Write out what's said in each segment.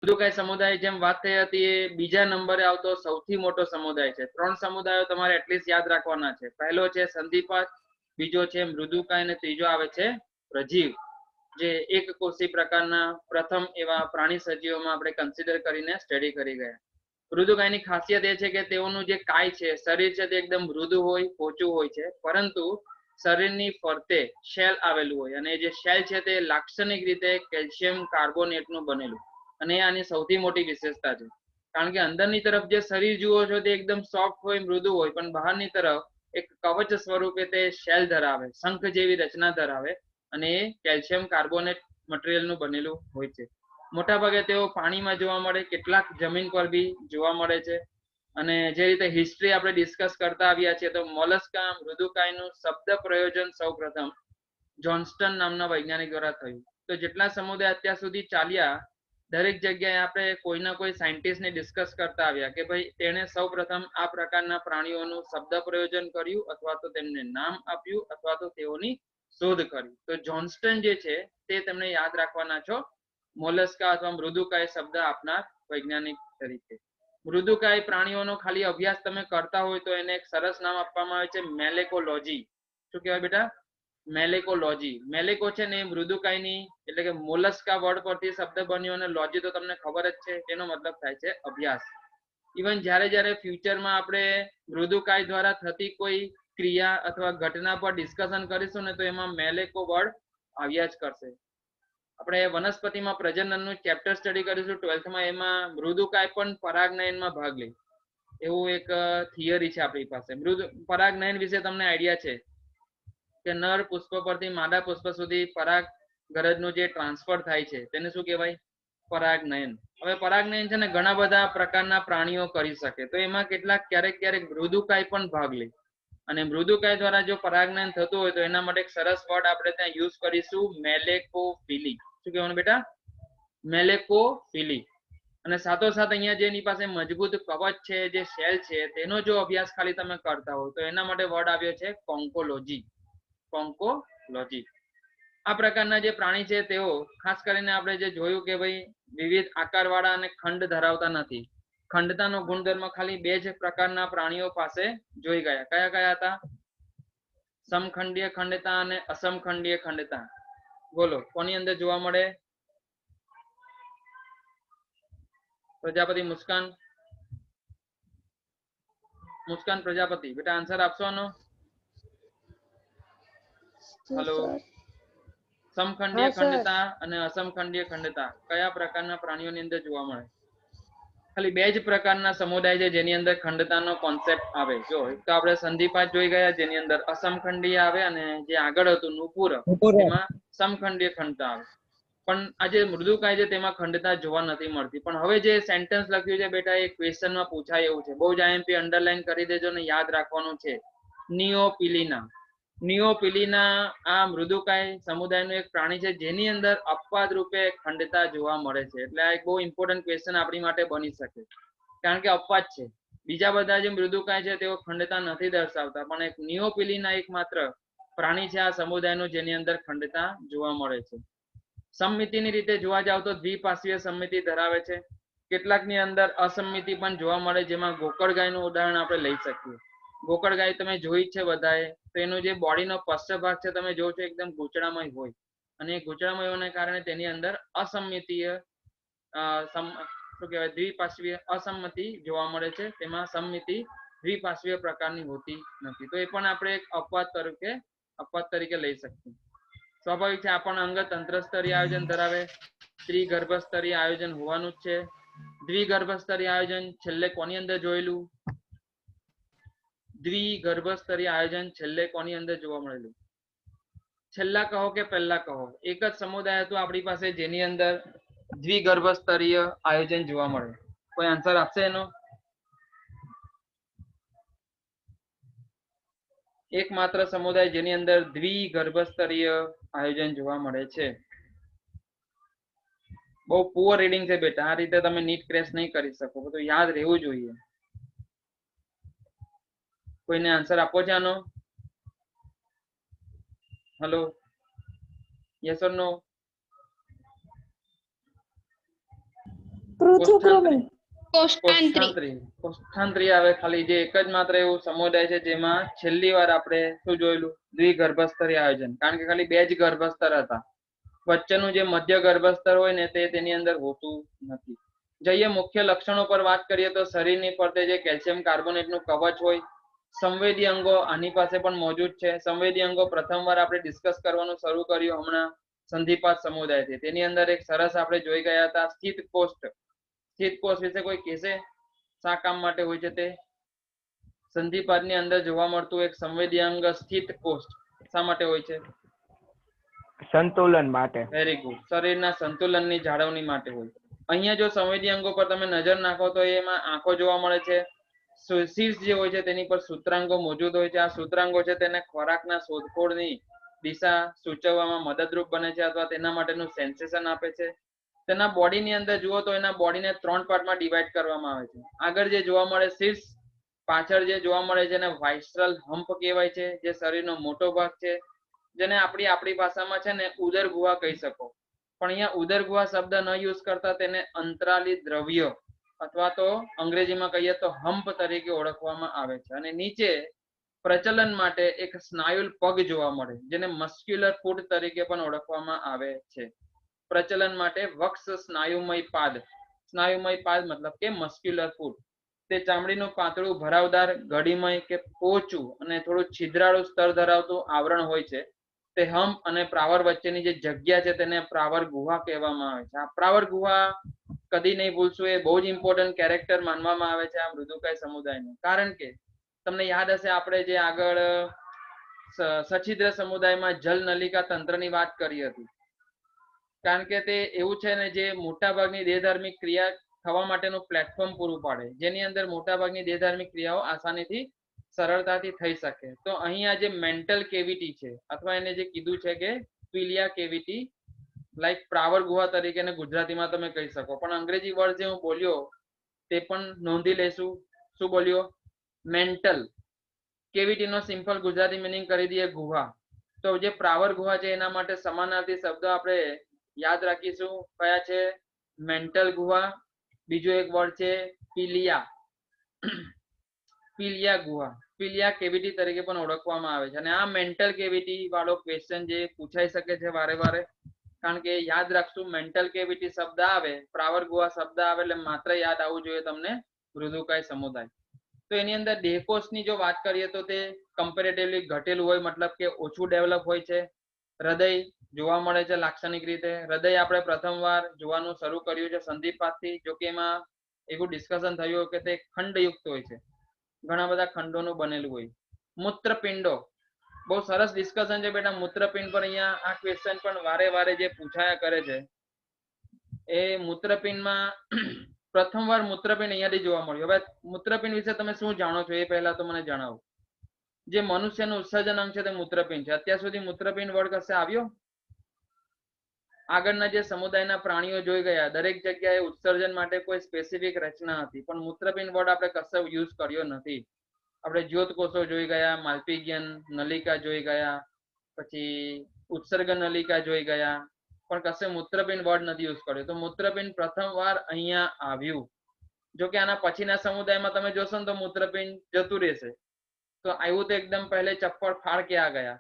મૃદુકાય સમુદાય જેમ વાત થઈ હતી એ બીજા નંબરે આવતો સૌથી મોટો સમુદાય છે. 3 સમુદાયો તમારે એટલીસ્ટ યાદ રાખવાના છે. પહેલો છે સંધિપાદ, બીજો છે મૃદુકાય અને ત્રીજો આવે છે પ્રજીવ, જે એક કોષી પ્રકારના પ્રથમ એવા પ્રાણી સજીવોમાં આપણે કન્સિડર કરીને સ્ટડી કરી ગયા. મૃદુકાયની ખાસિયત એ છે કે તેઓનું જે કાય છે, શરીર છે તે એકદમ મૃદુ હોય, પોચું હોય છે, પરંતુ શરીરની ફરતે શેલ આવેલું હોય અને જે શેલ છે તે લાક્ષણિક રીતે કેલ્શિયમ કાર્બોનેટનું બનેલું, અને આની સૌથી મોટી વિશેષતા છે. કારણ કે અંદરની તરફ જે શરીર જુઓ છો તે એકદમ સોફ્ટ હોય, મૃદુ હોય, પણ બહારની તરફ એક કવચ સ્વરૂપે તે શેલ ધરાવે, શંખ જેવી રચના ધરાવે, અને એ કેલ્શિયમ કાર્બોનેટ મટીરિયલનું બનેલું હોય છે. મોટા ભાગે તેઓ પાણીમાં જોવા મળે, કેટલાક જમીન પર બી જોવા મળે છે. અને જે રીતે હિસ્ટ્રી આપણે ડિસ્કસ કરતા આવ્યા છીએ, તો મોલસ્કા મૃદુકાયનું શબ્દ પ્રયોજન સૌપ્રથમ જોન્સ્ટન નામના વૈજ્ઞાનિક દ્વારા થયું. તો જેટલા સમુદાય અત્યાર સુધી ચાલ્યા, દરેક જગ્યાએ આપણે કોઈના કોઈ સાયન્ટિસ્ટને ડિસ્કસ કરતા આવ્યા કે ભાઈ તેણે સૌપ્રથમ આ પ્રકારના પ્રાણીઓનું શબ્દ પ્રયોજન કર્યું, અથવા તો તેમને નામ આપ્યું, અથવા તો તેઓની શોધ કરી. તો જોન્સ્ટન જે છે તે તમને યાદ રાખવાના છો, મોલસ્કા અથવા મૃદુકાય શબ્દ આપનાર વૈજ્ઞાનિક તરીકે. મૃદુકાય પ્રાણીઓનો ખાલી અભ્યાસ તમે કરતા હોય તો એને એક સરસ નામ આપવામાં આવે છે મેલેકોલોજી. શું કહેવાય બેટા? મેલેકોલોજી. મેલેકો છે ને એ મૃદુકાયની એટલે કે મોલસ્કા વર્ડ પરથી શબ્દ બન્યો, અને લોજી તો તમને ખબર જ છે, તેનો મતલબ થાય છે અભ્યાસ. ઇવન જ્યારે ફ્યુચરમાં આપણે મૃદુકાય દ્વારા થતી કોઈ ક્રિયા અથવા ઘટના પર ડિસ્કશન કરીશું ને, તો એમાં મેલેકો વર્ડ આવ્યા જ કરશે. આપણે વનસ્પતિમાં પ્રજનનનું ચેપ્ટર સ્ટડી કરીશું 12th માં, એમાં મૃદુકાય પણ પરાગનયનમાં ભાગ લે એવું એક થિયરી છે આપણી પાસે. પરાગનયન વિશે તમને આઈડિયા છે કે નર પુષ્પ પરથી માદા પુષ્પ સુધી પરાગ ગરજનું જે ટ્રાન્સફર થાય છે તેને શું કહેવાય? પરાગનયન. હવે પરાગનયન છે ને ઘણા બધા પ્રકારના પ્રાણીઓ કરી શકે, તો એમાં કેટલાક ક્યારેક મૃદુકાય પણ ભાગ લે. અને મૃદુકાય દ્વારા જો પરાગનયન થતું હોય તો એના માટે એક સરસ વર્ડ આપણે ત્યાં યુઝ કરીશું, મેલેકોફિલી. શું કહેવાનું બેટા? મેલેકોફિલી. અને સાથોસાથ અહીંયા જે એની પાસે મજબૂત કવચ છે, જે શેલ છે, તેનો જો અભ્યાસ ખાલી તમે કરતા હો તો એના માટે વર્ડ આવ્યો છે કોન્કોલોજી. કોન્કોલોજી. આ પ્રકારના જે પ્રાણી છે તેઓ ખાસ કરીને આપણે જે જોયું કે ભાઈ વિવિધ આકારવાળા અને ખંડ ધરાવતા નથી. ખંડતાનો ગુણધર્મ ખાલી બે જ પ્રકારના પ્રાણીઓ પાસે જોઈ ગયા. કયા કયા હતા? સમખંડીય ખંડતા અને અસમખંડીય ખંડતા. બોલો, કોની અંદર જોવા મળે? પ્રજાપતિ, મુસ્કાન. મુસ્કાન પ્રજાપતિ, બેટા આન્સર આપશો આનો? હેલો. સમખંડીય ખંડતા અને અસમખંડીય ખંડતા કયા પ્રકારના પ્રાણીઓની અંદર જોવા મળે? ખાલી બે જ પ્રકારના સમુદાય છે જેની અંદર ખંડતાનો કોન્સેપ્ટ આવે. જો એક તો આપણે સંધિપાત જોઈ ગયા જેની અંદર અસમખંડીય આવે, અને જે આગળ હતું નુપુર એમાં સમખંડીય ખંડતા આવે. પણ આ જે મૃદુકાય છે તેમાં ખંડતા જોવા નથી મળતી. પણ હવે જે સેન્ટેન્સ લખ્યું છે બેટા એ ક્વેશ્ચનમાં પૂછાય એવું છે, બહુ જ આઈએમપી અંડરલાઈન કરી દેજો ને યાદ રાખવાનું છે. નિયોપિલિના. નિયોપિલિના આ મૃદુકાય સમુદાયનું એક પ્રાણી છે જેની અંદર અપવાદ રૂપે ખંડતા જોવા મળે છે. એટલે આ એક બહુ ઇમ્પોર્ટન્ટ ક્વેશ્ચન આપણી માટે બની શકે, કારણ કે અપવાદ છે. બીજા બધા જે મૃદુકાય છે તેઓ ખંડતા નથી દર્શાવતા, પણ એક નિયોપિલિના એક માત્ર પ્રાણી છે આ સમુદાયનું જેની અંદર ખંડતા જોવા મળે છે. સમમિતિની રીતે જોવા જાવ તો દ્વિપાર્શ્વીય સમમિતિ ધરાવે છે. કેટલાકની અંદર અસમમિતિ પણ જોવા મળે, જેમાં ગોકળગાયનું ઉદાહરણ આપણે લઈ શકીએ. ગોકળગાય તમે જોઈ છે બધાએ, તો એનો જે બોડીનો પશ્ચ ભાગ છે તમે જો છો એકદમ ગૂંચળામય હોય, અને એ ગૂંચળામય હોવાને કારણે તેની અંદર અસમમિતીય શું કહેવાય દ્વિપાર્શ્વીય અસંમતિ જોવા મળે છે. તેમાં સમમિતિ દ્વિપાર્શ્વીય પ્રકારની હોતી નથી. તો એ પણ આપણે એક અપવાદ તરીકે લઈ શકીએ. સ્વાભાવિક છે, આ પણ અંગ તંત્ર સ્તરીય આયોજન ધરાવે. ત્રિગર્ભ સ્તરીય આયોજન હોવાનું જ છે. દ્વિગર્ભ સ્તરીય આયોજન છેલ્લે કોની અંદર જોયેલું? દ્વિગર્ભ સ્તરીય આયોજન છેલ્લે કોની અંદર જોવા મળેલું? છેલ્લા કહો કે પહેલા કહો, એક જ સમુદાય હતું આપણી પાસે જેની અંદર દ્વિગર્ભ સ્તરીય આયોજન જોવા મળે. કોઈ આન્સર આપશે એનો? એકમાત્ર સમુદાય જેની અંદર દ્વિગર્ભ સ્તરીય આયોજન જોવા મળે છે. બહુ પુઅર રીડિંગ છે બેટા, આ રીતે તમે નીટ ક્રેશ નહીં કરી શકો, બધું યાદ રહેવું જોઈએ. કોઈને આન્સર આપો છે આનો? હેલો, યસ ઓર નો? પૃથુકૃમિ, કોષ્ઠાંત્રી. કોષ્ઠાંત્રી આવે ખાલી, જે એક જ માત્ર એવું સમુદાય છે જેમાં છેલ્લી વાર આપણે શું જોયેલું, દ્વિગર્ભસ્તરી આયોજન, કારણ કે ખાલી 2 જ ગર્ભસ્તર હતા, વચ્ચેનું જે મધ્ય ગર્ભસ્તર હોય ને તે તેની અંદર હોતું નથી. જઈએ મુખ્ય લક્ષણો પર વાત કરીએ તો શરીરની ફરતે જે કેલ્શિયમ કાર્બોનેટનું કવચ હોય, સંવેદી અંગો આની પાસે પણ મોજૂદ છે. સંવેદી અંગો પ્રથમવાર આપણે ડિસ્કસ કરવાનું શરૂ કર્યું હમણાં સંધિપાત સમુદાયથી. તેની અંદર એક સરસ આપણે જોઈ ગયા હતા સ્થિત કોષ્ઠ. સ્થિત કોષ્ઠ વિશે કોઈ કહેશે શા કામ માટે હોય છે તે? સંધિપાતની અંદર જોવા મળતું એક સંવેદી અંગ સ્થિત કોષ્ઠ શા માટે હોય છે? સંતુલન માટે. વેરી ગુડ, શરીરના સંતુલનની જાળવણી માટે હોય. અહીંયા જો સંવેદી અંગો પર તમે નજર નાખો તો એમાં આંખો જોવા મળે છે, શીર્ષ જે હોય છે તેની પર સૂત્રાંગો મોજૂદ હોય છે. આ સૂત્રાંગો છે તેને ખોરાકના શોધખોળની દિશા સૂચવવામાં મદદરૂપ બને છે અથવા તેના માટેનું સેન્સેશન આપે છે. તેના બોડીની અંદર જુઓ તો એના બોડીને 3 પાર્ટમાં ડિવાઈડ કરવામાં આવે છે. આગળ જે જોવા મળે શીર્ષ, પાછળ જે જોવા મળે છે એને વાઇસરલ હમ્પ કહેવાય છે, જે શરીરનો મોટો ભાગ છે, જેને આપણી ભાષામાં છે ને ઉદર ગુહા કહી શકો. પણ અહીંયા ઉદર ગુહા શબ્દ ન યુઝ કરતા તેને અંતરાલી દ્રવ્ય અથવા તો અંગ્રેજીમાં કહીએ તો હમ્પ તરીકે ઓળખવામાં આવે છે. અને નીચે પ્રચલન માટે એક સ્નાયુલ પગ જોવા મળે, જેને મસ્ક્યુલર ફૂટ તરીકે પણ ઓળખવામાં આવે છે. પ્રચલન માટે વક્ષ સ્નાયુમય પાદ. સ્નાયુમય પાદ મતલબ કે મસ્ક્યુલર ફૂટ. તે ચામડીનું પાતળું ભરાવદાર ગડીમય કે પોચું અને થોડું છિદ્રાળું સ્તર ધરાવતું આવરણ હોય છે. તે હમ્પ અને પ્રાવર વચ્ચેની જે જગ્યા છે તેને પ્રાવર ગુહા કહેવામાં આવે છે. આ પ્રાવર ગુહા કદી નહીં ભૂલશું, એ બહુ જ ઇમ્પોર્ટન્ટ કેરેક્ટર માનવામાં આવે છે આ મૃદુકાય સમુદાયનું. કારણ કે તમને યાદ હશે આપણે જે આગળ સછિદ્ર સમુદાયમાં જલ નલિકા તંત્રની વાત કરી હતી. કારણ કે તે એવું છે ને જે મોટાભાગની દેહધાર્મિક ક્રિયા થવા માટેનું પ્લેટફોર્મ પૂરું પાડે, જેની અંદર મોટાભાગની દેહધાર્મિક ક્રિયાઓ આસાનીથી સરળતાથી થઈ શકે. તો અહીંયા જે મેન્ટલ કેવિટી છે અથવા એને જે કીધું છે કે પીલિયા કેવિટી, લાઈક પ્રાવર ગુહા તરીકે ગુજરાતીમાં તમે કહી શકો, પણ અંગ્રેજી વર્ડ જે હું બોલ્યો તે પણ નોંધી લેશું. શું બોલ્યો? મેન્ટલ કેવિટીનો સિમ્પલ ગુજરાતી મિનિંગ કરી દઈએ ગુહા. તો જે પ્રાવર ગુહા છે એના માટે સમાનાર્થી શબ્દ આપણે યાદ રાખીશું. કયા છે? મેન્ટલ ગુહા. બીજો એક વર્ડ છે પીલિયા. પીલિયા ગુહા, પીલિયા કેવિટી તરીકે પણ ઓળખવામાં આવે છે. અને આ મેન્ટલ કેવિટી વાળો ક્વેશ્ચન જે પૂછાઈ શકે છે વારે વારે, કારણ કે યાદ રાખશું મેન્ટલ કેવિટી શબ્દ આવે, પ્રાવર ગુહા શબ્દ આવે એટલે માત્ર યાદ આવવું જોઈએ તમને મૃદુકાય સમુદાય. તો એની અંદર દેહકોષની જો વાત કરીએ તો તે કમ્પેરેટિવલી ઘટેલું હોય, મતલબ કે ઓછું ડેવલપ હોય છે. હૃદય જોવા મળે છે લાક્ષણિક રીતે. હૃદય આપણે પ્રથમવાર જોવાનું શરૂ કર્યું છે સંધિપાતથી. જો કે એમાં એવું ડિસ્કશન થયું કે તે ખંડયુક્ત હોય છે, ઘણા બધા ખંડોનું બનેલું હોય. મૂત્રપિંડો, બહુ સરસ ડિસ્કશન છે બેટા મૂત્રપિંડ પર. અહીંયા આ ક્વેશ્ચન પણ વારે વારે જે પૂછાયા કરે છે એ મૂત્રપિંડમાં પ્રથમવાર મૂત્રપિંડ અહીંયાથી જોવા મળ્યું. હવે મૂત્રપિંડ વિશે તમે શું જાણો છો એ પહેલા તો મને જણાવો. જે મનુષ્યનું ઉત્સર્જન અંગ છે તે મૂત્રપિંડ છે. અત્યાર સુધી મૂત્રપિંડ વર્ડ કશે આવ્યો? આગળના જે સમુદાયના પ્રાણીઓ જોઈ ગયા, દરેક જગ્યાએ ઉત્સર્જન માટે કોઈ સ્પેસિફિક રચના હતી, પણ મૂત્રપિંડ વર્ડ આપણે કશે યુઝ કર્યો નથી. આપણે જ્યોતકોષો જોઈ ગયા, માલ્પીગિયન નલિકા જોઈ ગયા, પછી ઉત્સર્ગ નલિકા જોઈ ગયા, પણ કશે મૂત્રપિંડ વર્ડ નથી યુઝ કર્યો. તો મૂત્રપિંડ પ્રથમવાર અહીંયા આવ્યું. જો કે આના પછીના સમુદાયમાં તમે જોશો ને તો મૂત્રપિંડ જતું રહેશે. તો આવ્યું તો એકદમ પહેલે ચપ્પળ ફાड़ के आ गया,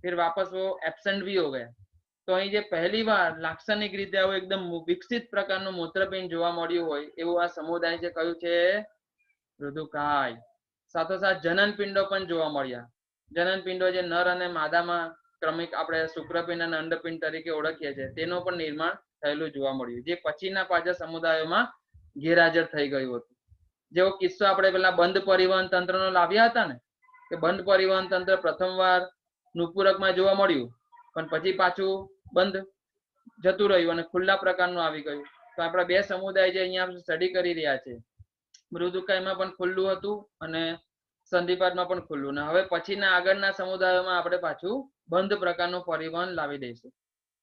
फिर वापस वो एब्सेंट भी हो गया. તો અહીં જે પહેલી વાર લાક્ષણિક રીતે આવું એકદમ વિકસિત પ્રકારનું મૂત્રપિંડ જોવા મળ્યું હોય એવું આ સમુદાય જે કહ્યું છે મૃદુકાય. સાથોસાથ જનન પિંડો પણ જોવા મળ્યા. જનન પિંડો જે નર અને માદામાં ક્રમિક આપણે શુક્રપિંડ અને અંડપિંડ તરીકે ઓળખીએ છીએ તેનું પણ નિર્માણ થયેલું જોવા મળ્યું, જે પછીના પાછા સમુદાયોમાં ગેરહાજર થઈ ગયું હતું. જેવો કિસ્સો આપણે પેલા બંધ પરિવહન તંત્રનો લાવ્યા હતા ને, કે બંધ પરિવહન તંત્ર પ્રથમવાર નુપુરકમાં જોવા મળ્યું પણ પછી પાછું બંધ જતું રહ્યું અને ખુલ્લા પ્રકારનું આવી ગયું. તો આપણા બે સમુદાય જે અહીંયા સ્ટડી કરી રહ્યા છે, મૃદુકાયમાં પણ ખુલ્લું હતું અને સંધિપાતમાં પણ ખુલ્લું, ને હવે પછીના આગળના સમુદાયોમાં આપણે પાછું બંધ પ્રકારનું પરિવહન લાવી દઈશું.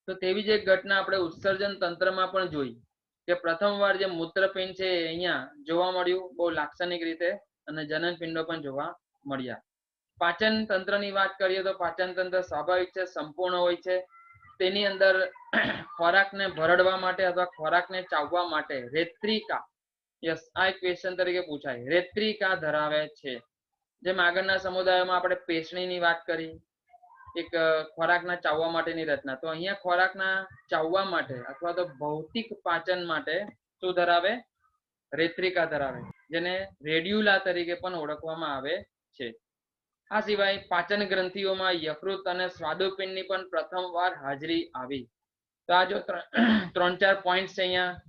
તો તેવી જ એક ઘટના આપણે ઉત્સર્જન તંત્રમાં પણ જોઈ કે પ્રથમવાર જે મૂત્રપિંડ છે અહીંયા જોવા મળ્યું બહુ લાક્ષણિક રીતે, અને જનન પિંડો પણ જોવા મળ્યા. પાચન તંત્રની વાત કરીએ તો પાચન તંત્ર સ્વાભાવિક છે સંપૂર્ણ હોય છે. તેની અંદર ખોરાકને ભરડવા માટે અથવા ખોરાકને ચાવવા માટે રેત્રિકા, યસ, આ એક ક્વેશ્ચન તરીકે પૂછાય, રેત્રિકા ધરાવે છે. જેમ આગળના સમુદાયોમાં આપણે પેશણીની વાત કરી, એક ખોરાકના ચાવવા માટેની રચના, તો અહીંયા ખોરાકના ચાવવા માટે અથવા તો ભૌતિક પાચન માટે શું ધરાવે? રેત્રિકા ધરાવે, જેને રેડ્યુલા તરીકે પણ ઓળખવામાં આવે છે. આ સિવાય પાચન ગ્રંથિઓમાં યકૃત અને સ્વાદુપિંડની પણ પ્રથમવાર હાજરી આવી. તો આ જો 3-4 પોઈન્ટ છે અહીંયા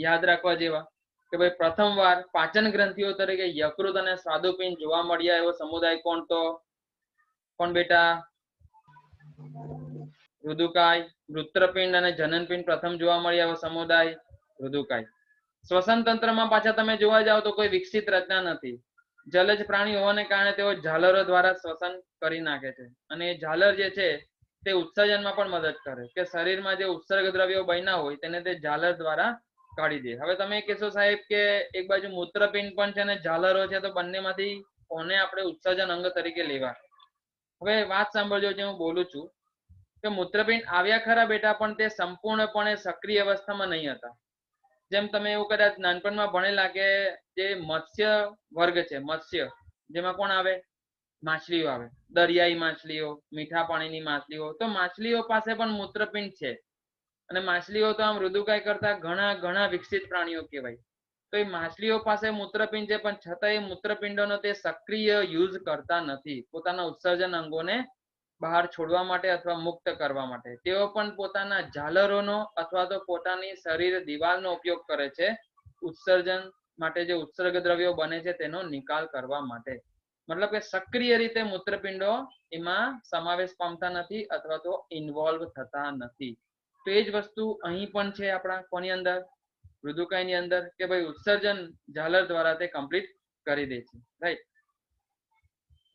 યાદ રાખવા જેવા, કે ભાઈ પ્રથમવાર પાચન ગ્રંથિઓ તરીકે યકૃત અને સ્વાદુપિંડ જોવા મળ્યા એવો સમુદાય કોણ? તો કોણ બેટા? રુદુકાય. મૂત્રપિંડ અને જનનપિંડ પ્રથમ જોવા મળ્યા એવો સમુદાય રુદુકાય. શ્વસન તંત્રમાં પાછા તમે જોવા જાવ તો કોઈ વિકસિત રચના નથી. જલજ પ્રાણી હોવાને કારણે તેઓ ઝાલરો દ્વારા શ્વસન કરી નાખે છે, અને એ ઝાલર જે છે તે ઉત્સર્જનમાં પણ મદદ કરે, કે શરીરમાં જે ઉત્સર્ગ દ્રવ્યો બન્યા હોય તેને તે ઝાલર દ્વારા કાઢી દે. હવે તમે કહેશો સાહેબ કે એક બાજુ મૂત્રપિંડ પણ છે અને ઝાલરો છે, તો બંનેમાંથી કોને આપણે ઉત્સર્જન અંગ તરીકે લેવા? હવે વાત સાંભળજો જે હું બોલું છું, કે મૂત્રપિંડ આવ્યા ખરા બેટા, પણ તે સંપૂર્ણપણે સક્રિય અવસ્થામાં નહીં હતા. જેમ તમે એવું કદાચ નાનપણમાં ભણેલા કે જે મત્સ્ય વર્ગ છે, મત્સ્ય જેમાં કોણ આવે? માછલીઓ આવે, દરિયાઈ માછલીઓ, મીઠા પાણીની માછલીઓ. તો માછલીઓ પાસે પણ મૂત્રપિંડ છે, અને માછલીઓ તો આમ રુદુકાય કરતા ઘણા વિકસિત પ્રાણીઓ કહેવાય. તો એ માછલીઓ પાસે મૂત્રપિંડ છે, પણ છતાં એ મૂત્રપિંડોનો તે સક્રિય યુઝ કરતા નથી પોતાના ઉત્સર્જન અંગોને બહાર છોડવા માટે અથવા મુક્ત કરવા માટે. તેઓ પણ પોતાના ઝાલરોનો અથવા તો પોતાની શરીર દિવાલનો ઉપયોગ કરે છે ઉત્સર્જન માટે. જે ઉત્સર્ગ દ્રવ્યો બને છે તેનો નિકાલ કરવા માટે. મતલબ કે સક્રિય રીતે મૂત્રપિંડો એમાં સમાવેશ પામતા નથી અથવા તો ઇન્વોલ્વ થતા નથી. તો એ જ વસ્તુ અહીં પણ છે આપણા કોની અંદર? રુદુકાયની અંદર, કે ભાઈ ઉત્સર્જન ઝાલર દ્વારા તે કમ્પ્લીટ કરી દે છે, રાઈટ.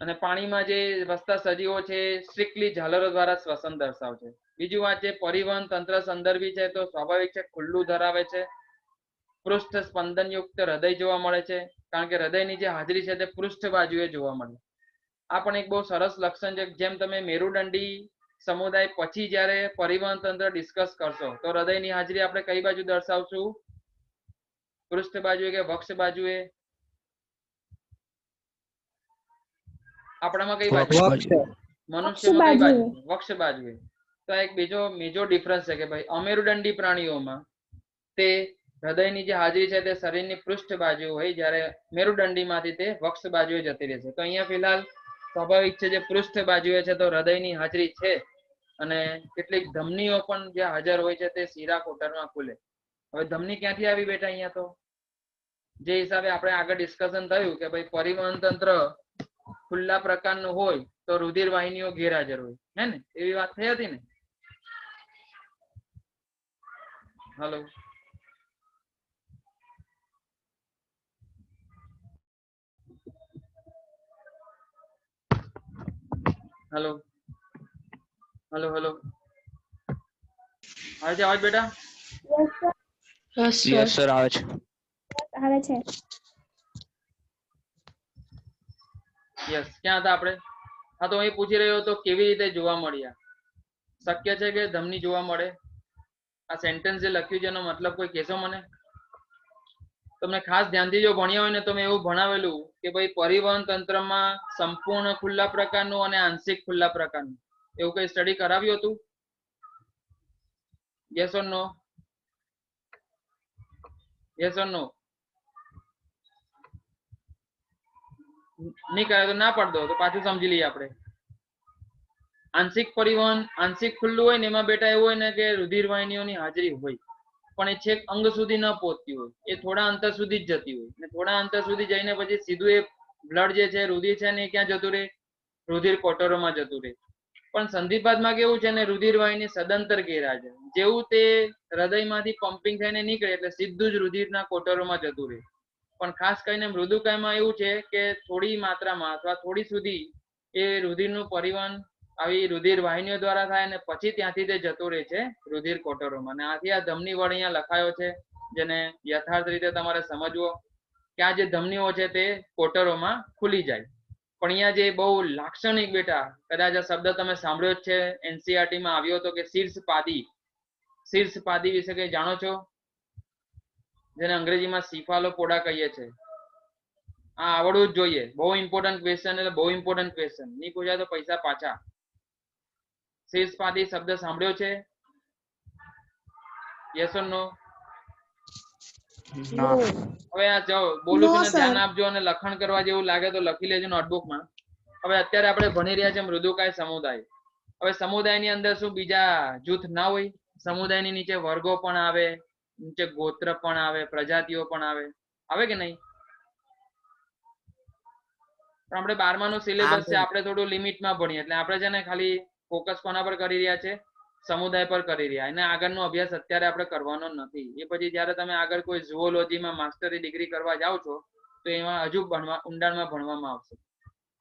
અને પાણીમાં જે વસતા સજીવો છે સ્ટ્રિક્ટલી ઝાલરો દ્વારા શ્વસન દર્શાવશે. બીજું વાત છે પરિવહન તંત્ર સંદર્ભી છે, તો સ્વાભાવિક છે ખુલ્લું ધરાવે છે. પૃષ્ઠ સ્પંદનયુક્ત હૃદય જોવા મળે છે, કારણ કે હૃદયની જે હાજરી છે તે પૃષ્ઠ બાજુએ જોવા મળે. આ પણ એક બહુ સરસ લક્ષણ છે. જેમ તમે મેરુદંડી સમુદાય પછી જ્યારે પરિવહન તંત્ર ડિસ્કસ કરશો તો હૃદયની હાજરી આપણે કઈ બાજુ દર્શાવશું? પૃષ્ઠ બાજુએ કે વક્ષ બાજુએ? આપણામાં કઈ બાજુ? મનુષ્યમાં કઈ બાજુ? વક્ષ બાજુએ. તો એક બીજો મેજર ડિફરન્સ છે કે ભાઈ અમેરુદંડી પ્રાણીઓમાં તે હૃદયની જે હાજરી છે તે શરીરની પૃષ્ઠ બાજુ હોય, જ્યારે મેરુદંડીમાંથી તે વક્ષ બાજુએ જતી રહેશે. તો અહીંયા ફિલહાલ સ્વાભાવિક છે જે પૃષ્ઠ બાજુએ છે તો હૃદયની હાજરી છે, અને કેટલીક ધમનીઓ પણ જે હાજર હોય છે તે શીરા કોટરમાં ખુલે. હવે ધમની ક્યાંથી આવી બેટા? અહીંયા તો જે હિસાબે આપણે આગળ ડિસ્કશન થયું કે ભાઈ પરિવહન તંત્ર ખુલ્લા પ્રકારનું હોય તો રુધિર વાહિનીઓ ગેરહાજર હોય, હે ને? એવી વાત થઈ હતી ને? હલો, હલો, હલો, હલો, આવે છે અવાજ બેટા? યસ સર, આવે છે. યસ, ક્યાં હતા આપણે? હા, તો હું એ પૂછી રહ્યો હતો કેવી રીતે જોવા મળ્યા. શક્ય છે કે ધમની જોવા મળે? આ સેન્ટેન્સ જે લખ્યું છે એનો મતલબ કોઈ કહેશો મને? તમને ખાસ ધ્યાનથી જો ભણ્યા હોય ને તો મેં એવું ભણાવેલું કે ભાઈ પરિવહન તંત્રમાં સંપૂર્ણ ખુલ્લા પ્રકારનું અને આંશિક ખુલ્લા પ્રકારનું, એવું કઈ સ્ટડી કરાવ્યું હતું? Yes or no? Yes or no? નહીં કરે તો ના પાડ દો, તો પાછું સમજી લઈએ આપણે. આંશિક પરિવહન, આંશિક ખુલ્લું હોય ને એમાં બેટા એવું હોય ને કે રુધિર વાહિનીઓની હાજરી હોય, પણ એ છેક અંગ સુધી ન પહોંચતી હોય, એ થોડા અંતર સુધી જ જતી હોય, ને થોડા અંતર સુધી જઈને પછી સીધું એ બ્લડ જે છે, રુધિર છે ને એ ક્યાં જતું રહે? રુધિર કોટરોમાં જતું રહે. પણ સંધિપાતમાં કેવું છે ને, રુધિર વાહિની સદંતર ગેરહાજર. જેવું તે હૃદયમાંથી પમ્પિંગ થઈને નીકળે એટલે સીધું જ રુધિરના કોટરોમાં જતું રહે. પણ ખાસ કરીને મૃદુકાયમાં એવું છે કે થોડી માત્રામાં અથવા થોડી સુધી એ રુધિરનું પરિવહન આવી રુધિર વાહિનીઓ દ્વારા થાય અને પછી ત્યાંથી તે જતું રહે છે રુધિર કોટરોમાં. અને આથી આ ધમની વડ અહીંયા લખાયો છે, જેને યથાર્થ રીતે તમારે સમજવો કે આ જે ધમનીઓ છે તે કોટરોમાં ખુલી જાય. પણ અહીંયા જે બહુ લાક્ષણિક બેટા, કદાચ આ શબ્દ તમે સાંભળ્યો જ છે, એનસીઆરટી માં આવ્યો હતો કે શીર્ષપાદી. શીર્ષપાદી વિશે કઈ જાણો છો? જેને અંગ્રેજીમાં સિફાલોપોડા કહીએ છીએ. આ આવડવું જ જોઈએ. બહુ ઇમ્પોર્ટન્ટ ક્વેશ્ચન, એટલે બહુ ઇમ્પોર્ટન્ટ ક્વેશ્ચન. નહીં પૂછાય તો પૈસા પાછા. શીર્ષપાદી શબ્દ સાંભળ્યો છે? યસ ઓર નો? ના. હવે આ જો બોલું છું No, ને sir. ધ્યાન આપજો, અને લખણ કરવા જેવું લાગે તો લખી લેજો નોટબુકમાં. હવે અત્યારે આપણે ભણી રહ્યા છે મૃદુકાય સમુદાય. હવે સમુદાયની અંદર શું બીજા જૂથ ના હોય? સમુદાયની નીચે વર્ગો પણ આવે, નીચે ગોત્ર પણ આવે, પ્રજાતિઓ પણ આવે. આવે કે નહીં? પણ આપણે 12માનું સિલેબસ છે, આપણે થોડું લિમિટમાં ભણીએ, એટલે આપણે છે ને ખાલી ફોકસ કોના પર કરી રહ્યા છે? સમુદાય પર કરી રહ્યા. અને આગળનો અભ્યાસ અત્યારે આપણે કરવાનો નથી. એ પછી જ્યારે તમે આગળ કોઈ ઝુઓલોજીમાં માસ્ટરી ડિગ્રી કરવા જાઓ છો તો એમાં હજુ ઊંડાણમાં ભણવામાં આવશે.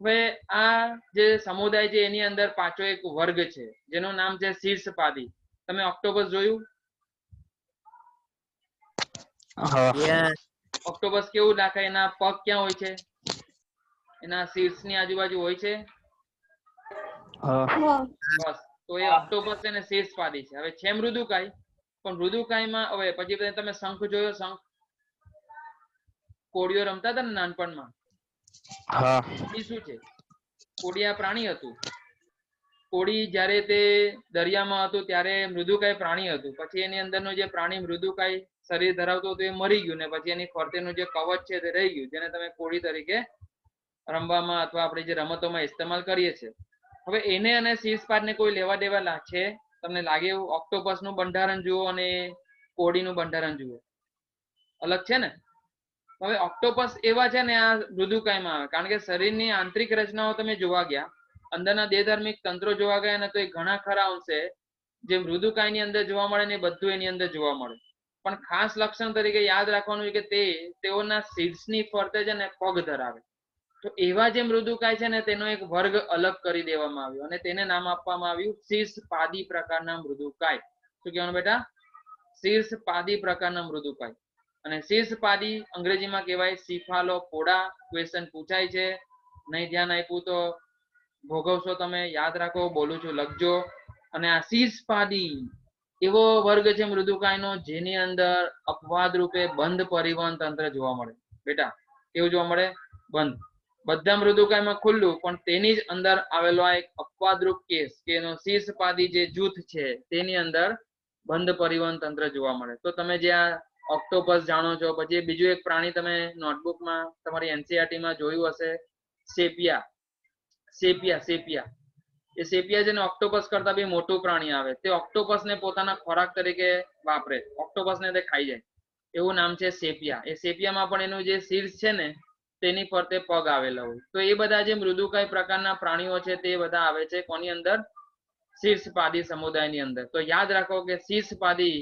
હવે આ જે સમુદાય છે એની અંદર પાછો એક વર્ગ છે જેનું નામ છે શીર્ષપાદી. તમે ઓક્ટોપસ જોયું? ઓક્ટોપસ કેવું દેખાય? એના પગ ક્યાં હોય છે? એના શીર્ષની આજુબાજુ હોય છે. બસ, તો એ ઓક્ટોપસ છે ને શીર્ષપાદી છે. હવે છે મૃદુકાય, પણ મૃદુકાયમાં હવે પછી તમે શંખ જોયો? શંખ કોળીઓ રમતા હતા ને નાનપણમાં. કોળી શું છે? કોળી આ પ્રાણી હતું. કોળી જ્યારે તે દરિયામાં હતું ત્યારે મૃદુકાય પ્રાણી હતું. પછી એની અંદરનું જે પ્રાણી મૃદુકાય શરીર ધરાવતું હતું એ મરી ગયું, ને પછી એની ફરતેનું જે કવચ છે તે રહી ગયું, જેને તમે કોળી તરીકે રમવામાં અથવા આપણે જે રમતોમાં ઇસ્તેમાલ કરીએ છીએ. હવે એને અને શીર્ષપાદને કોઈ લેવા દેવા છે? તમને લાગે એવું? ઓક્ટોપસ નું બંધારણ જુઓ અને કોળીનું બંધારણ જુઓ, અલગ છે ને? હવે ઓક્ટોપસ એવા છે ને આ મૃદુકાયમાં આવે, કારણ કે શરીરની આંતરિક રચનાઓ તમે જોવા ગયા, અંદરના દેહધાર્મિક તંત્રો જોવા ગયા ને, તો એ ઘણા ખરા અંશે જે મૃદુકાયની અંદર જોવા મળે ને બધું એની અંદર જોવા મળે. પણ ખાસ લક્ષણ તરીકે યાદ રાખવાનું કે તેઓના શીર્ષની ફરતે છે ને પગ ધરાવે. તો એવા જે મૃદુકાય છે ને તેનો એક વર્ગ અલગ કરી દેવામાં આવ્યો અને તેને નામ આપવામાં આવ્યું શીર્ષપાદી પ્રકારના મૃદુકાય. શું કહેવાનું બેટા? શીર્ષપાદી પ્રકારના મૃદુકાય. અને શીર્ષપાદી અંગ્રેજીમાં કહેવાય સિફાલોપોડા. ક્વેશ્ચન પૂછાય છે, નહીં ધ્યાન આપ્યું તો ભોગવશો તમે. યાદ રાખો, બોલું છું લખજો. અને આ શીર્ષપાદી એવો વર્ગ છે મૃદુકાયનો જેની અંદર અપવાદ રૂપે બંધ પરિવહન તંત્ર જોવા મળે. બેટા કેવું જોવા મળે? બંધ. બધા મૃદુકાયમાં ખુલ્લું, પણ તેની જ અંદર આવેલો આ એક અપવાદરૂપ કેસ કે એનો શીર્ષપાદી જે જૂથ છે તેની અંદર બંધ પરિવહન તંત્ર જોવા મળે. તો તમે જે આ ઓક્ટોપસ જાણો છો, પછી બીજું એક પ્રાણી તમે નોટબુકમાં તમારી એનસીઆરટીમાં જોયું હશે, સેપિયા. સેપિયા એ સેપિયા છે ને ઓક્ટોપસ કરતા બી મોટું પ્રાણી આવે. તે ઓક્ટોપસને પોતાના ખોરાક તરીકે વાપરે, ઓક્ટોપસને તે ખાઈ જાય. એવું નામ છે સેપિયા. એ સેપિયામાં પણ એનું જે શીર્ષ છે ને તેની ફરતે પગ આવેલા હોય. તો એ બધા જે મૃદુકાય પ્રકારના પ્રાણીઓ છે તે બધા આવે છે કોની અંદર? શીર્ષપાદી સમુદાયની અંદર. તો યાદ રાખો કે શીર્ષપાદી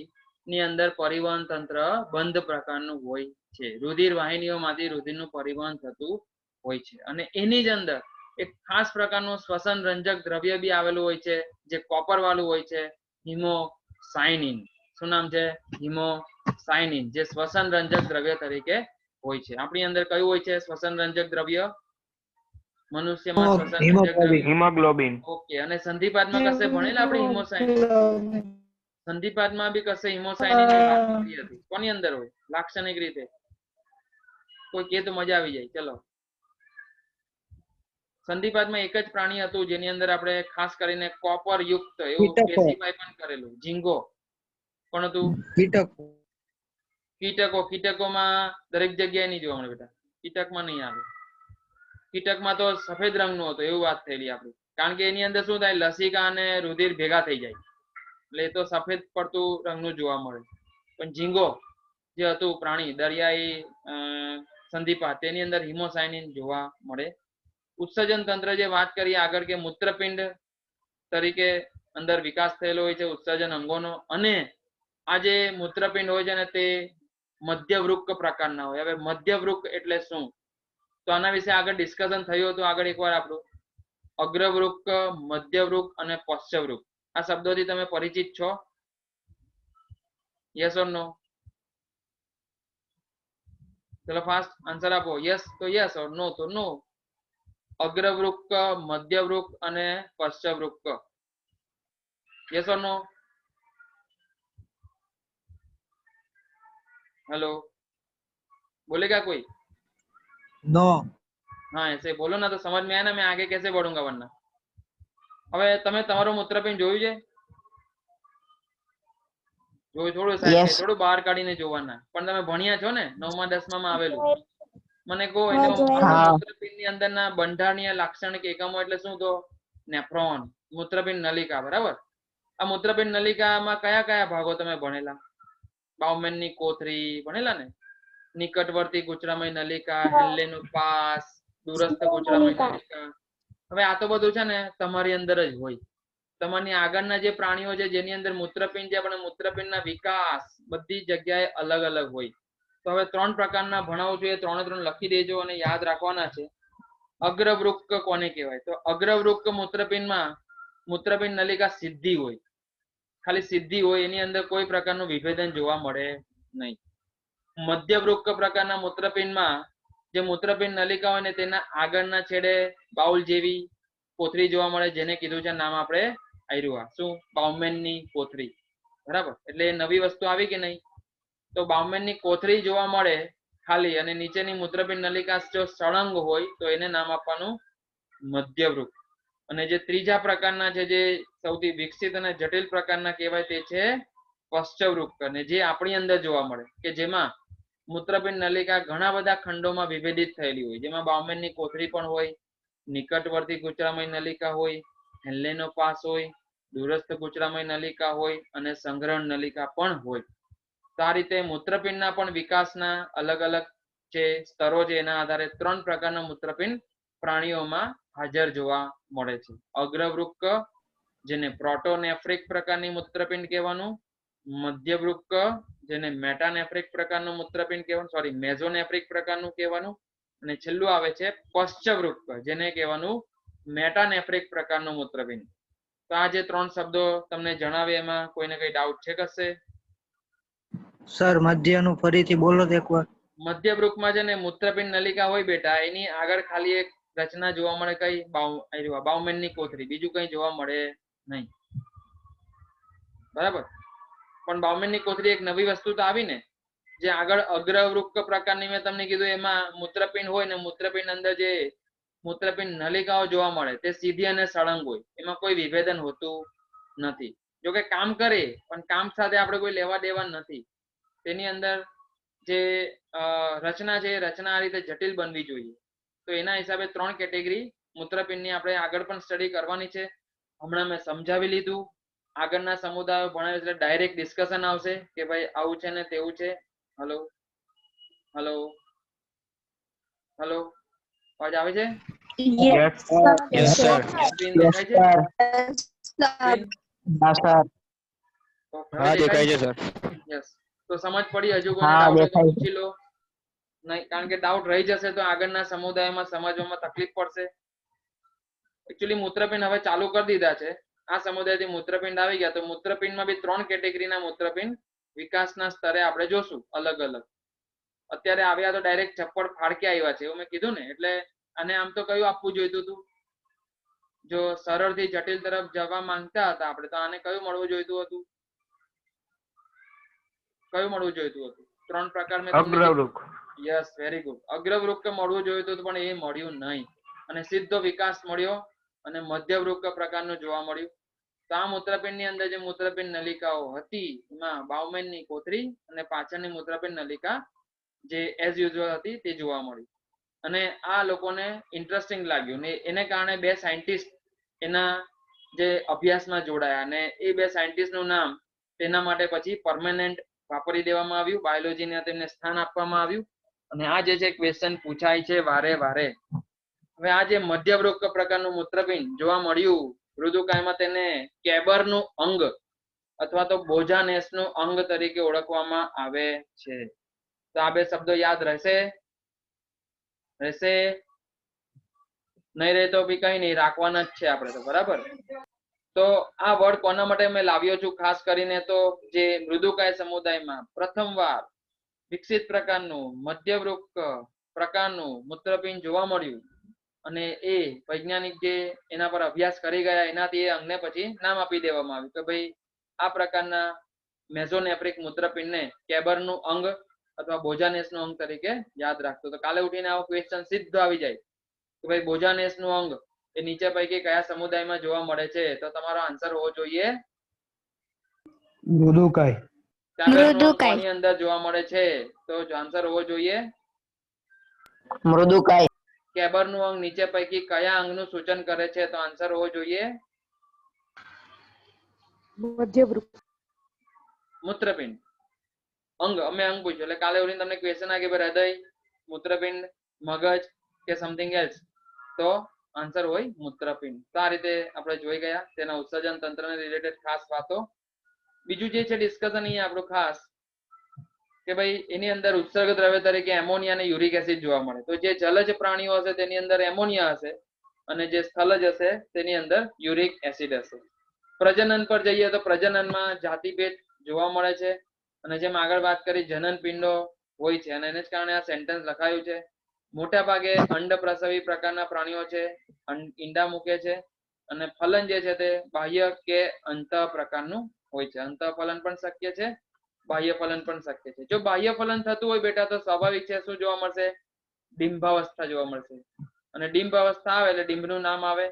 ની અંદર પરિવહન તંત્ર બંધ પ્રકારનું હોય છે. રુધિર વાહિનીઓમાંથી રુધિરનું પરિવહન થતું હોય છે. અને એની જ અંદર એક ખાસ પ્રકારનું શ્વસન રંજક દ્રવ્ય બી આવેલું હોય છે જે કોપર વાળું હોય છે, હિમોસાયનિન. શું નામ છે? હિમોસાયનિન, જે શ્વસન રંજક દ્રવ્ય તરીકે હોય છે. આપણી અંદર કયું હોય છે શ્વસન રંજક દ્રવ્ય? મનુષ્યમાં શ્વસન રંજક દ્રવ્ય હિમોગ્લોબિન. ઓકે. અને સંધિપાદમાં કશે ભણેલા આપણે હિમોસાયનિન? સંધિપાદમાં બી કશે હિમોસાયનિન ની વાત કરી હતી. કોની અંદર હોય લાક્ષણિક રીતે? કોઈ કે તો મજા આવી જાય. ચલો, સંધિપાદમાં એક જ પ્રાણી હતું જેની અંદર આપણે ખાસ કરીને કોપર યુક્ત એવું સ્પેસિફાય પણ કરેલું. ઝીંગો. કોણ હતું? કીટકોમાં દરેક જગ્યાએ નહીં જોવા મળે બેટા. કીટકમાં નહીં આવે. કીટકમાં તો સફેદ રંગનું હતું એવું વાત થયેલી આપણી, કારણ કે એની અંદર શું થાય? લસિકા અને રુધિર ભેગા થઈ જાય એટલે એ તો સફેદ પડતું રંગનું જોવા મળે. પણ ઝીંગો જે હતું પ્રાણી, દરિયાઈ સંધિપાદ, તેની અંદર હિમોસાયનિન જોવા મળે. ઉત્સર્જન તંત્ર જે વાત કરીએ આગળ કે મૂત્રપિંડ તરીકે અંદર વિકાસ થયેલો હોય છે ઉત્સર્જન અંગોનો. અને આ જે મૂત્રપિંડ હોય છે ને તે મધ્યવૃક્ક પ્રકારના હોય. હવે મધ્યવૃક્ક એટલે શું? તો આના વિશે આગળ ડિસ્કશન થયું હતું. આગળ એકવાર આપણું અગ્રવૃક્ક, મધ્યવૃક્ક અને પશ્ચવૃક્ક, આ શબ્દોથી તમે પરિચિત છો? યસ ઓર નો? ચલો ફાસ્ટ આન્સર આપો. યસ તો યસ ઓર નો તો નો. અગ્રવૃક્ક, મધ્યવૃક્ક અને પશ્ચવૃક્ક? Yes or no? हेलो, बोलेगा कोई? नो। हाँ ऐसे बोलो ना तो समझ में आया ना, मैं आगे कैसे बढ़ूंगा वरना. હવે તમે તમારું મૂત્રપિંડ જોયું છે? જોયું થોડું સાહેબ, Yes. થોડું બહાર કાઢીને જોવાના. પણ તમે ભણ્યા છો ને 9મા 10મામાં આવેલું. મને કહો હા, એટલે જોયેલું. હા. મૂત્રપિંડની અંદરના બંધારણીય લાક્ષણિક એકમો એટલે શું? તો નેફ્રોન, મૂત્રપિંડ નલિકા. બરાબર. આ મૂત્રપિંડ નલિકામાં કયા કયા ભાગો તમે ભણેલા? બાઉમેનની કોથળી ભણેલા ને? નિકટવર્તી ગુચરામય નલિકા, હેન્લેનું પાસ, દૂરસ્થ ગુચરામય નલિકા. હવે આ તો બધું છે ને તમારી અંદર જ હોય. તમારી આગળના જે પ્રાણીઓ છે જેની અંદર મૂત્રપિંડ છે, પણ મૂત્રપિંડના વિકાસ બધી જગ્યાએ અલગ અલગ હોય. તો હવે 3 પ્રકારના ભણાવું છું, એ 3 લખી દેજો અને યાદ રાખવાના છે. અગ્રવૃક્ક કોને કહેવાય? તો અગ્રવૃક્ક મૂત્રપિંડમાં મૂત્રપિંડ નલિકા સીધી હોય, ખાલી સીધી હોય, એની અંદર કોઈ પ્રકારનું વિભેદન જોવા મળે નહીં. મધ્યવૃક્ક પ્રકારના મૂત્રપિંડમાં જે મૂત્રપિંડ નલિકા હોય ને તેના આગળના છેડે બાઉલ જેવી કોથળી જોવા મળે, જેને કીધું છે નામ આપણે આયરુઆ. શું? બાઉમેનની કોથળી. બરાબર. એટલે એ નવી વસ્તુ આવી કે નહીં? તો બાઉમેનની કોથળી જોવા મળે ખાલી, અને નીચેની મૂત્રપિંડ નલિકા જો સળંગ હોય તો એને નામ આપવાનું મધ્યવૃક્ક. અને જે ત્રીજા પ્રકારના છે, જે સૌથી વિકસિત અને જટિલ પ્રકારના કહેવાય, તે છે પશ્ચવૃક્ક. અને જે આપણી અંદર જોવા મળે કે જેમાં મૂત્રપિંડ નલિકા ઘણા બધા ખંડોમાં વિભેદિત થયેલી હોય, જેમાં બાઉમેનની કોથળી પણ હોય, નિકટવર્તી ગુચરામય નલિકા હોય, હેન્લેનો પાસ હોય, દૂરસ્થ ગુચરામય નલિકા હોય અને સંગ્રહણ નલિકા પણ હોય. તો આ રીતે મૂત્રપિંડના પણ વિકાસના અલગ અલગ જે સ્તરો છે એના આધારે 3 પ્રકારના મૂત્રપિંડ પ્રાણીઓમાં હાજર જોવા મળે છે. અગ્રવૃક્ક, જેને પ્રોટોનેફ્રિક પ્રકારની મૂત્રપિંડ કહેવાનું, મધ્યવૃક્ક, જેને મેટાનેફ્રિક પ્રકારનું મૂત્રપિંડ કહેવાનું, સોરી મેઝોનેફ્રિક પ્રકારનું કહેવાનું, અને છેલ્લું આવે છે પશ્ચવૃક્ક, જેને કહેવાનું મેટાનેફ્રિક પ્રકારનું મૂત્રપિંડ. તો આ જે 3 શબ્દો તમને જણાવે એમાં કોઈને કઈ ડાઉટ છે કશે? સર મધ્યનું ફરીથી બોલો તો એકવાર. મધ્યવૃક્કમાં છે ને મૂત્રપિંડ નલિકા હોય બેટા, એની આગળ ખાલી એક રચના જોવા મળે, કઈ? બાઉમેનની કોથળી, બીજું કઈ જોવા મળે નહીં. બરાબર. પણ બાઉમેનની કોથળી એક નવી વસ્તુ તો આવી ને. જે આગળ અગ્રવૃક્ક પ્રકારની મેં તમને કીધું, એમાં મૂત્રપિંડ હોય ને મૂત્રપિંડ અંદર જે મૂત્રપિંડ નલિકાઓ જોવા મળે તે સીધી અને સળંગ હોય, એમાં કોઈ વિભેદન હોતું નથી. જો કે કામ કરે, પણ કામ સાથે આપણે કોઈ લેવા દેવા નથી. તેની અંદર જે રચના છે એ રચના આ રીતે જટિલ બનવી જોઈએ. તો એના હિસાબે 3 કેટેગરી મૂત્રપિંડની આપણે આગળ પણ સ્ટડી કરવાની છે. હમણાં મેં સમજાવી લીધું. આગળના સમુદાયો ભણાવે એટલે ડાયરેક્ટ ડિસ્કશન આવશે કે ભાઈ આવું છે ને તેવું છે. હલો હલો હલો, અવાજ આવે છે? Yes. Yes, sir. Screen Yes, દેખાય છે? sir. સ્ક્રીન? હા, sir. હા દેખાય છે સર. યસ. તો સમજ પડી? હજુ કોઈને હા, ડાઉટ હોય તો દેખાય છે. પૂછી લો. નહીં, કારણ કે ડાઉટ રહી જશે તો આગળના સમુદાયમાં સમજવામાં તકલીફ પડશે. એકચ્યુઅલી મૂત્રપિંડ હવે ચાલુ કરી દીધા છે. આ સમુદાયથી મૂત્રપિંડ આવી ગયા, તો મૂત્રપિંડમાં બી 3 કેટેગરીના મૂત્રપિંડ વિકાસના સ્તરે આપણે જોશું અલગ અલગ. અત્યારે આવ્યા તો ડાયરેક્ટ ચપ્પડ ફાડકે આવ્યા છે એવું મેં કીધું ને. એટલે આને આમ તો કયું આપવું જોઈતું હતું? જો સરળથી જટિલ તરફ જવા માંગતા હતા આપણે, તો આને કયું મળવું જોઈતું હતું? કયું મળવું જોઈતું હતું? 3 પ્રકાર મેં તમને અગ્રવૃક્ક. Yes, very good. અગ્રવૃક્ક મળવું જોઈતું હતું, પણ એ મળ્યું નહીં, અને સીધો વિકાસ મળ્યો અને મધ્યવૃક્ક પ્રકારનું જોવા મળ્યું. તો આ મૂત્રપિંડની અંદર જે મૂત્રપિંડ નલિકાઓ હતી એમાં બાઉમેનની કોથળી અને પાછળની મૂત્રપિંડ નલિકા જે એઝ યુઝ્યુઅલ હતી તે જોવા મળી. અને આ લોકોને ઇન્ટરેસ્ટિંગ લાગ્યું ને એને કારણે 2 સાયન્ટિસ્ટ એના જે અભ્યાસમાં જોડાયા, અને એ 2 સાયન્ટિસ્ટનું નામ તેના માટે પછી પરમેનન્ટ વાપરી દેવામાં આવ્યું. બાયોલોજીને તેમને સ્થાન આપવામાં આવ્યું. અને આ જે છે ક્વેશ્ચન પૂછાય છે વારે વારે. હવે આ જે મધ્યવૃક્ક પ્રકારનું મૂત્રપિંડ જોવા મળ્યું મૃદુકાયમાં, તેને કેબરનું અંગ અથવા તો બોજાનેસનું અંગ તરીકે ઓળખવામાં આવે છે. તો આ 2 શબ્દો યાદ રહેશે? નહીં રહે તો બી કઈ નહીં, રાખવાના જ છે આપણે તો. બરાબર. તો આ વર્ડ કોના માટે મેં લાવ્યો છું ખાસ કરીને? તો જે મૃદુકાય સમુદાયમાં પ્રથમવાર વિકસિત પ્રકારનું મધ્યવૃક્ક પ્રકારનું મૂત્રપિંડ જોવા મળ્યું, અને એ વૈજ્ઞાનિક જે એના પર અભ્યાસ કરી ગયા એનાથી એ અંગને પછી નામ આપી દેવામાં આવ્યું કે ભાઈ આ પ્રકારના મેઝોનેફ્રિક મૂત્રપિંડને કેબરનું અંગ અથવા બોજાનેસનું અંગ તરીકે યાદ રાખતો. તો કાલે ઉઠીને આવો ક્વેશ્ચન સીધો આવી જાય કે ભાઈ બોજાનેસનું અંગ એ નીચે પૈકી કયા સમુદાયમાં જોવા મળે છે? તો તમારો આન્સર હોવો જોઈએ મૃદુકાય. કેબરનું અંગ મૃદુકાય. કોની અંદર જોવા મળે છે? તો આન્સર હોવો જોઈએ મૃદુકાય. કેબરનું અંગ નીચે પૈકી કયા અંગનું સૂચન કરે છે? તો આન્સર હોવો જોઈએ મૂત્રપિંડ. અંગ અમે અંગ પૂછ્યું એટલે કાલે ઉઠીને તમને ક્વેશ્ચન આ કે ભાઈ હૃદય, મૂત્રપિંડ, મગજ કે સમથિંગ એલ્સ, તો આન્સર હોય મૂત્રપિંડ. તો આ રીતે આપણે જોઈ ગયા તેના ઉત્સર્જન તંત્રને રિલેટેડ ખાસ વાતો. બીજું જે છે ડિસ્કશન અહીંયા આપણું ખાસ કે ભાઈ એની અંદર ઉત્સર્ગ દ્રવ્ય તરીકે એમોનિયા અને યુરિક એસિડ જોવા મળે. તો જે જલજ પ્રાણીઓ હશે તેની અંદર એમોનિયા હશે અને જે સ્થલજ હશે તેની અંદર યુરિક એસિડ હશે. પ્રજનન પર જઈએ તો પ્રજનનમાં જાતિભેદ જોવા મળે છે અને જેમ આગળ વાત કરી જનન પિંડો હોય છે અને એને જ કારણે આ સેન્ટેન્સ લખાયું છે. મોટા ભાગે અંડ પ્રસવી પ્રકારના પ્રાણીઓ છે, ઈંડા મૂકે છે અને ફલન જે છે તે બાહ્ય કે અંતઃ પ્રકારનું હોય છે. અંતઃ ફલન પણ શક્ય છે, બાહ્ય ફલન પણ શક્ય છે. જો બાહ્ય ફલન થતું હોય બેટા તો સ્વાભાવિક છે શું જોવા મળશે? ડિંભાવસ્થા જોવા મળશે અને ડિંભ અવસ્થા આવે એટલે ડિંભનું નામ આવે.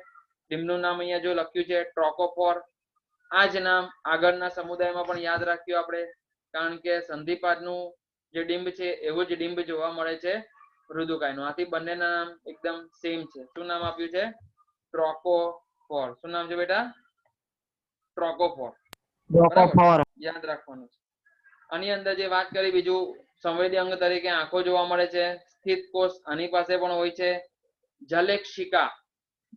ડિંભનું નામ અહીંયા જો લખ્યું છે ટ્રોકોફોર. આ જ નામ આગળના સમુદાયમાં પણ યાદ રાખ્યું આપણે કારણ કે સંધિપાદનું જે ડિંભ છે એવું જ ડિંભ જોવા મળે છે મૃદુકાયનું. આથી બંનેના નામ એકદમ સેમ છે. શું નામ આપ્યું છે? ટ્રોકોફોર. શું નામ છે બેટા? ટ્રોકોફોર. ટ્રોકોફોર. યાદ રાખવાનું છે. આની અંદર જે વાત કરી બીજું સંવેદી અંગ તરીકે આંખો જોવા મળે છે. સ્થિત કોષ આની પાસે પણ હોય છે. જલેક્ષિકા.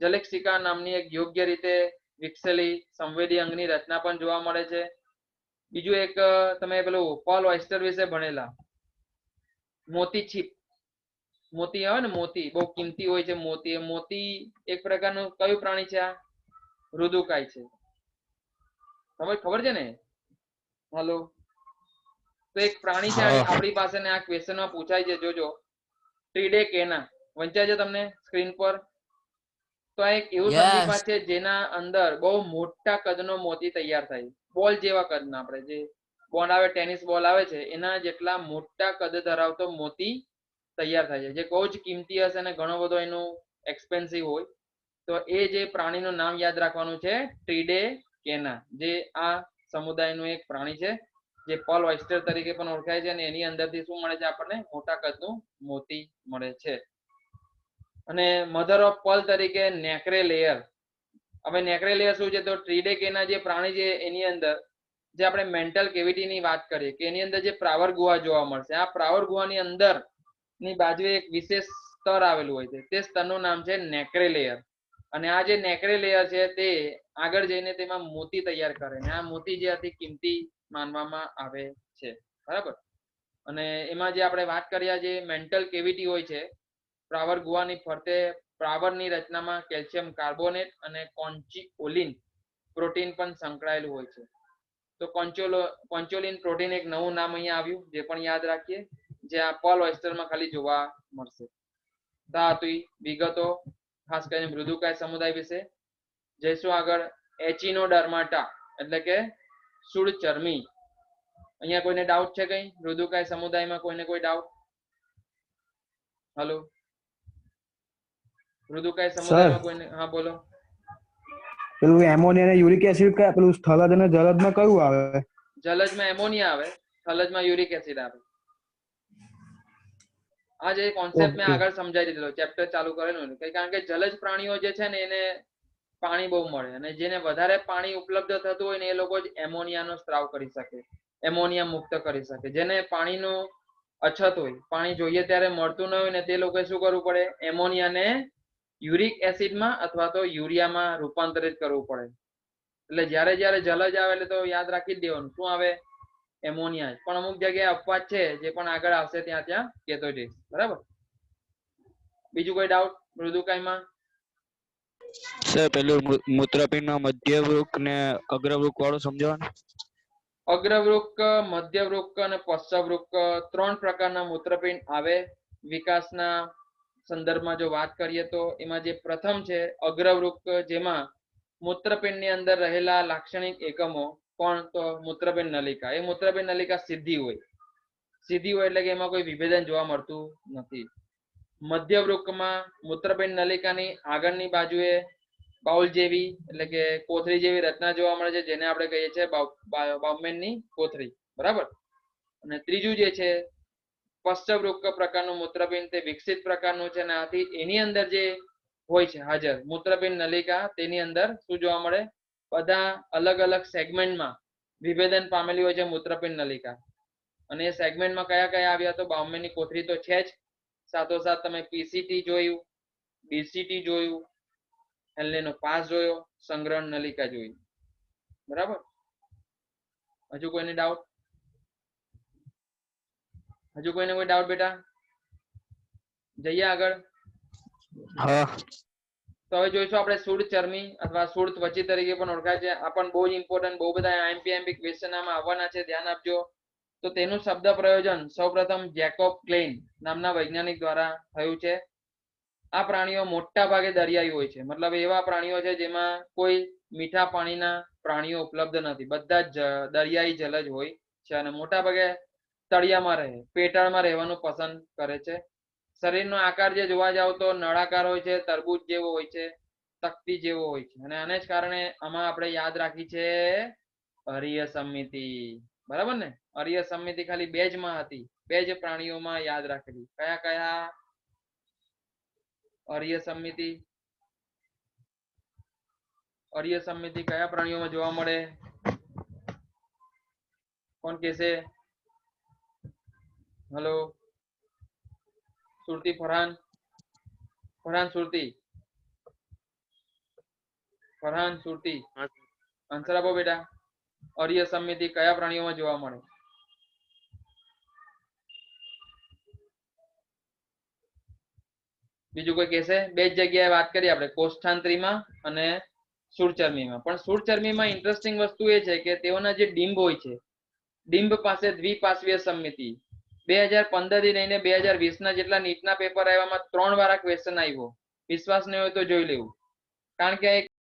જલેક્ષિકા નામની એક યોગ્ય રીતે વિકસેલી સંવેદી અંગની રચના પણ જોવા મળે છે. બીજું એક તમે પેલું પોલ ઓયસ્ટર વિશે ભણેલા મોતી છીપ. મોતી આવે ને, મોતી બહુ કિંમતી હોય છે. મોતી, મોતી એક પ્રકારનું કયું પ્રાણી છે? આ મૃદુકાય છે. ખબર છે ને? હાલો, તો એક પ્રાણી છે આપણી પાસે ને આ ક્વેશ્ચનમાં પૂછાય છે. જોજો, ટ્રિડેકેના વંચાય છે તમને સ્ક્રીન પર. તો આ એક એવું સંધિપાદ છે જેના અંદર બહુ મોટા કદનો મોતી તૈયાર થાય. બોલ જેવા કદના, આપણે જે બોલ આવે ટેનિસ બોલ આવે છે એના જેટલા મોટા કદ ધરાવતો મોતી તૈયાર થાય છે જે બહુ જ કિંમતી હશે અને ઘણો બધો એનું એક્સપેન્સિવ હોય. તો એ જે પ્રાણીનું નામ યાદ રાખવાનું છે ટ્રિડેકેના, જે આ સમુદાયનું એક પ્રાણી છે જે પોલ ઓયસ્ટર તરીકે પણ ઓળખાય છે અને એની અંદરથી શું મળે છે આપણને? મોટા કદનું મોતી મળે છે. અને મધર ઓફ પર્લ તરીકે નેક્રે લેયર. હવે નેક્રે લેયર શું છે? તો ટ્રિડેકેના જે પ્રાણી છે એની અંદર જે આપણે મેન્ટલ કેવિટીની વાત કરીએ કે એની અંદર જે પ્રાવર ગુહા જોવા મળશે, આ પ્રાવર ગુહાની અંદર ની બાજુએ એક વિશેષ સ્તર આવેલું હોય છે. તે સ્તરનું નામ છે નેક્રે લેયર. અને આ જે નેક્રે લેયર છે તે આગળ જઈને તેમાં મોતી તૈયાર કરે ને આ મોતી જે અતિ કિંમતી માનવામાં આવે છે. બરાબર. અને એમાં જે આપણે વાત કર્યા જે મેન્ટલ કેવિટી હોય છે, પ્રાવર ગુહાની ફરતે પ્રાવરની રચનામાં કેલ્શિયમ કાર્બોનેટ અને કોન્ચિઓલિન પ્રોટીન પણ સંકળાયેલું હોય છે. તો કોન્ચોલિન પ્રોટીન એક નવું નામ અહીંયા આવ્યું જે પણ યાદ રાખીએ, જે આ પોલ ઓયસ્ટરમાં ખાલી જોવા મળશે. તો આ હતી વિગતો ખાસ કરીને મૃદુકાય સમુદાય વિશે. જઈશું આગળ એચિનોડર્માટા એટલે કે સુળ ચરમી. અહીંયા કોઈને ડાઉટ છે? કઈ મૃદુકાય સમુદાયમાં કોઈને કોઈ ડાઉટ? હલો, મૃદુકાય સમુદાયમાં કોઈને? હા બોલો. પેલું એમોનિયા અને યુરિક એસિડ કયા? પેલું સ્થલજ અને જલજમાં કયું આવે? જલજમાં એમોનિયા આવે, સ્થલજમાં યુરિક એસિડ આવે. આ જે કોન્સેપ્ટ મેં આગળ સમજાવી દીધેલો ચેપ્ટર ચાલુ કરેલું ને, કારણ કે જલજ પ્રાણીઓ જે છે ને એને પાણી બહુ મળે અને જેને વધારે પાણી ઉપલબ્ધ થતું હોય ને એ લોકો જ એમોનિયાનો સ્ત્રાવ કરી શકે, એમોનિયા મુક્ત કરી શકે. જેને પાણીનો અછત હોય, પાણી જોઈએ ત્યારે મળતું ન હોય ને તે લોકોએ શું કરવું પડે? એમોનિયાને યુરિક એસિડમાં અથવા તો યુરિયામાં રૂપાંતરિત કરવું પડે. એટલે જ્યારે જ્યારે જલજ આવે એટલે તો યાદ રાખી જ દેવાનું શું આવે? એમોનિયા. પણ અમુક જગ્યાએ અપવાદ છે જે પણ આગળ આવશે ત્યાં કહેતો જઈશ. બરાબર. બીજું કોઈ ડાઉટ મૃદુકાયમાં? સર પેલું મૂત્રપિંડમાં મધ્યવૃક્ક ને અગ્રવૃક્ક વાળું સમજાવવાનું. અગ્રવૃક્ક, મધ્યવૃક્ક અને પશ્ચવૃક્ક ત્રણ પ્રકારના મૂત્રપિંડ આવે વિકાસના સંદર્ભમાં જો વાત કરીએ તો એમાં જે પ્રથમ છે અગ્રવૃક, જેમાં મૂત્રપિંડની અંદર રહેલા લાક્ષણિક એકમો કોણ? તો મૂત્રપિંડ નલિકા. એ મૂત્રપિંડ નલિકા સીધી હોય. સીધી હોય એટલે કે એમાં કોઈ વિભેદન જોવા મળતું નથી. મધ્યવૃકમાં મૂત્રપિંડ નલિકાની આગળની બાજુએ બાઉલ જેવી એટલે કે કોથળી જેવી રચના જોવા મળે છે, જેને આપણે કહીએ છીએ બાઉમેનની કોથળી, બરાબર. અને ત્રીજું જે છે પશ્ચવૃક્ક પ્રકારનું મૂત્રપિંડ, તે વિકસિત પ્રકારનું છે, અને આથી એની અંદર જે હોય છે હાજર મૂત્રપિંડ નલિકા, તેની અંદર શું જોવા મળે? બધા અલગ અલગ સેગમેન્ટમાં વિભેદન પામેલી હોય છે મૂત્રપિંડ નલિકા. અને એ સેગમેન્ટમાં કયા કયા આવ્યા? તો બાઉમેનની કોથળી તો છે જ, સાથોસાથ તમે પીસીટી જોયું, બીસીટી જોયું, હેન્લેનો પાસ જોયો, સંગ્રહણ નલિકા જોઈ, બરાબર. હજુ કોઈને ડાઉટ? હજુ કોઈને કોઈ ડાઉટ બેટા? જઈએ આગળ. હા તો હવે જોઈશું આપણે શુદ્ધ ચરમી અથવા શુદ્ધ ત્વચી તરીકે પણ ઓળખાય છે. આ પણ બહુ જ ઇમ્પોર્ટન્ટ, બહુ બધા આઈએમપી ક્વેશ્ચન આમાં આવવાના છે, ધ્યાન આપજો. તો તેનું શબ્દ પ્રયોજન સૌપ્રથમ જેકોબ ક્લેઇન નામના વૈજ્ઞાનિક દ્વારા થયું છે. આ પ્રાણીઓ મોટા ભાગે દરિયાઈ હોય છે, મતલબ એવા પ્રાણીઓ છે જેમાં કોઈ મીઠા પાણીના પ્રાણીઓ ઉપલબ્ધ નથી, બધા જ દરિયાઈ જલજ હોય છે, અને મોટા ભાગે તળિયામાં રહે, પેટાળમાં રહેવાનું પસંદ કરે છે. શરીરનો આકાર જે જોવા જાવ તો નળાકાર હોય છે, તરબૂચ જેવો હોય છે, તકતી જેવો હોય છે, અને આને જ કારણે આમાં આપણે યાદ રાખી છે અરીય સમિતિ, બરાબર ને? અરીય સમિતિ ખાલી બે જ માં હતી, બે જ પ્રાણીઓમાં યાદ રાખેલી. કયા કયા? અરીય સમિતિ. અરીય સમિતિ કયા પ્રાણીઓમાં જોવા મળે? કોણ કહેશે? હલો સુરતી, ફરહાન, ફરહાન સુરતી, ફરહાન સુરતી, આન્સર આપો બેટા. અરીય સમિતિ કયા પ્રાણીઓમાં જોવા મળે? બીજું કોઈ કહેશે? બે જ જગ્યાએ વાત કરી આપણે, કોષ્ઠાંત્રીમાં અને સુરચર્મીમાં. પણ સુરચર્મીમાં ઇન્ટરેસ્ટિંગ વસ્તુ એ છે કે તેઓના જે ડિંબ હોય છે, ડિંબ પાસે દ્વિપાર્શ્વીય સમિતિ. 2015 થી લઈને 2020 ના જેટલા નીટના પેપર આવ્યામાં 3 વાર આ ક્વેશ્ચન આવ્યો. વિશ્વાસ નહીં હોય તો જોઈ લેવું, કારણ કે એક